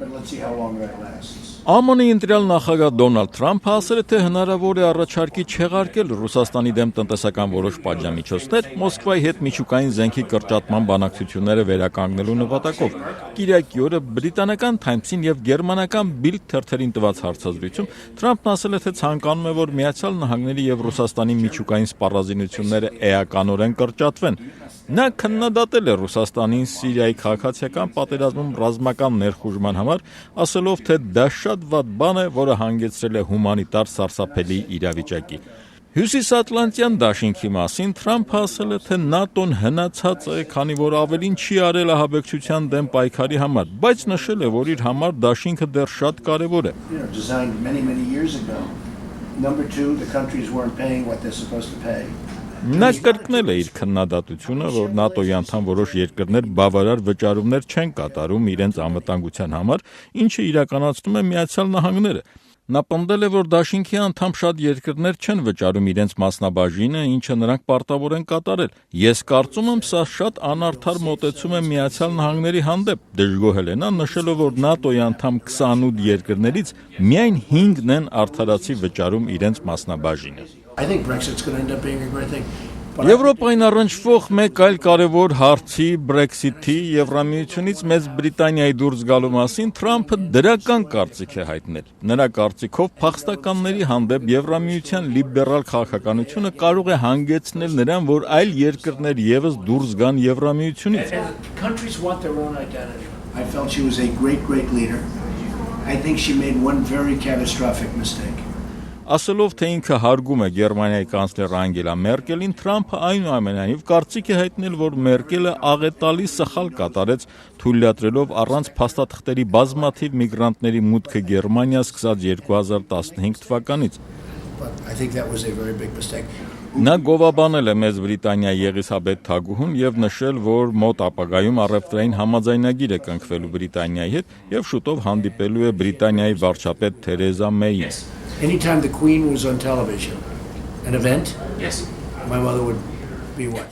but let's see how long that lasts. ԱՄՆ-ի ընտրյալ նախագահ Դոնալդ Թրամփը ասել է, թե հնարավոր է առաջարկի չեղարկել Ռուսաստանի դեմ տնտեսական որոշ պատժամիջոցներ Մոսկվայի հետ միջուկային զենքի կրճատման բանակցությունները վերականգնելու նպատակով։ Կիրակի օրը բրիտանական Times-ին եւ գերմանական Bild թերթերին տված հարցազրույցում Թրամփն ասել է, թե ցանկանում է, որ Միացյալ Նահանգների եւ Ռուսաստանի միջուկային սպառազինությունները էականորեն կրճատվեն։ Նա քննադատել է Ռուսաստանին Սիրիայի քաղաքացիական պատերազմում ռազմական ներխուժման համար, ասելով, թե դա շատ վատ բան է, որը հանգեցրել է հումանիտար սարսափելի իրավիճակի։ Հյուսիսատլանտյան դաշինքի մասին Թրամփը ասել է, թե ՆԱՏՕ-ն հնացած է, քանի որ ավելին չի արել ահաբեկչության դեմ պայքարի համար, բայց նշել է, որ իր համար դաշինքը դեռ շատ կարևոր է։ Designed many years ago. Number two, the countries weren't paying what they're supposed to pay. Նա կրկնել է իր քննադատությունը, որ ՆԱՏՕ-ի անդամ որոշ երկրներ բավարար վճարումներ չեն կատարում իրենց անվտանգության համար, ինչը իրականացնում է Միացյալ Նահանգները։ Նա պնդել է, որ դաշինքի անդամ շատ երկրներ չեն վճարում իրենց մասնաբաժինը, ինչը նրանք պարտավոր են կատարել։ Ես կարծում եմ, սա շատ անարդար մոտեցում է Միացյալ Նահանգների հանդեպ, դժգոհել է նա, նշելով, որ ՆԱՏՕ-ի անդամ 28 երկրներից միայն 5-ն են արդարացի վճարում իրենց մասնաբաժինը։ I think Brexit's going to end up being a great thing. Եվրոպային առնչվող մեկ այլ կարևոր հարցի Brexit-ի Եվրամիությունից Մեծ Բրիտանիայի դուրս գալու մասին Թրամփը դրական կարծիք է հայտնել։ Նրա կարծիքով փախստականների հանդեպ Եվրամիության լիբերալ քաղաքականությունը կարող է հանգեցնել նրան, որ այլ երկրներ եւս դուրս գան Եվրամիությունից։ Countries want their own identity. I felt she was a great leader. I think she made one very catastrophic mistake. Ասելով, թե ինքը հարգում է Գերմանիայի կանցլեր Անգելա Մերկելին, Թրամփը այնուամենայնիվ կարծիք է հայտնել, որ Մերկելը աղետալի սխալ կատարեց, թույլատրելով առանց փաստաթղթերի բազմաթիվ միգրանտների մուտքը Գերմանիա սկսած 2015 թվականից։ I think that was a very big mistake. Նա գովաբանել է Մեծ Բրիտանիայի Եղիսաբեթ Թագուհուն եւ նշել, որ մոտ ապագայում առևտրային համաձայնագիր է կնքվելու Բրիտանիայի հետ եւ շուտով հանդիպելու է Բրիտանիայի վարչապետ Թերեզա Մեյին։ Anytime the Queen was on television, an event, yes, my mother would be watching.